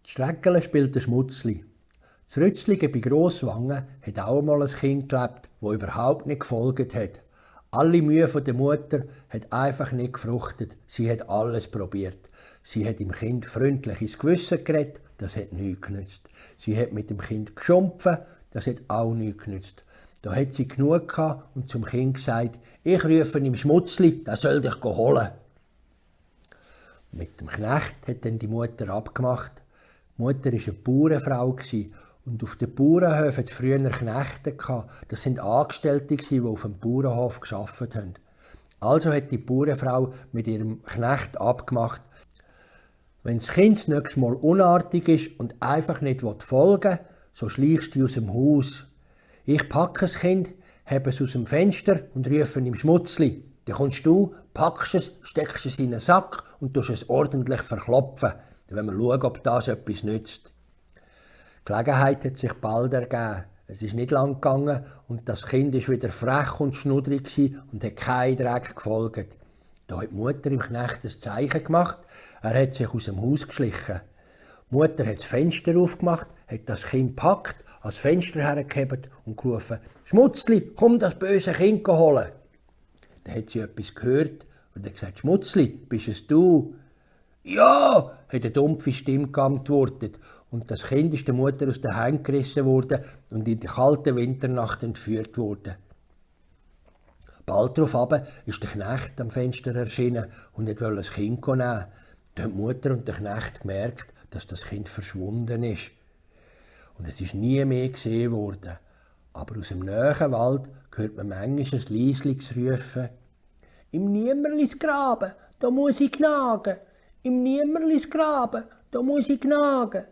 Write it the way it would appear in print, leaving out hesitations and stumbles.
Die Streckele spielt ein Schmutzli. Das Rützlige bei Grosswangen hat auch einmal ein Kind gelebt, das überhaupt nicht gefolgt hat. Alle Mühe der Mutter hat einfach nicht gefruchtet. Sie hat alles probiert. Sie hat dem Kind freundlich ins Gewissen geredet, das hat nichts genützt. Sie hat mit dem Kind geschumpfen, das hat auch nichts genützt. Da hat sie genug gehabt und zum Kind gesagt, ich rufe ihm Schmutzli, der soll dich holen. Mit dem Knecht hat dann die Mutter abgemacht. Die Mutter war eine Bauernfrau und auf den Bauernhöfen hatte es früher Knechte. Das waren Angestellte, die auf dem Bauernhof gearbeitet haben. Also hat die Bauernfrau mit ihrem Knecht abgemacht, wenn das Kind das nächste Mal unartig ist und einfach nicht folgen will, so schleichst du aus dem Haus. Ich packe das Kind, hebe es aus dem Fenster und rufe ihm Schmutzli. Dann kommst du, packst es, steckst es in einen Sack und tust es ordentlich verklopfen. Dann wollen wir schauen, ob das etwas nützt. Die Gelegenheit hat sich bald ergeben. Es ist nicht lang gegangen und das Kind war wieder frech und schnuddrig und hat keinen Dreck gefolgt. Da hat die Mutter im Knecht ein Zeichen gemacht. Er hat sich aus dem Haus geschlichen. Die Mutter hat das Fenster aufgemacht, hat das Kind gepackt, ans Fenster hergehoben und gerufen, «Schmutzli, komm das böse Kind holen!» Dann hat sie etwas gehört und hat gesagt, «Schmutzli, bist es du?» «Ja!» hat eine dumpfe Stimme geantwortet. Und das Kind ist der Mutter aus der Hand gerissen worden und in die kalte Winternacht entführt worden. Bald darauf ist der Knecht am Fenster erschienen und wollte das Kind nehmen. Da haben die Mutter und der Knecht gemerkt, dass das Kind verschwunden ist. Und es ist nie mehr gesehen worden. Aber aus dem nahen Wald hört man manchmal ein Liesliches rufen. «Im Niemerlisgraben, da muss ich knagen. Im Niemerlisgraben, da muss ich knagen.»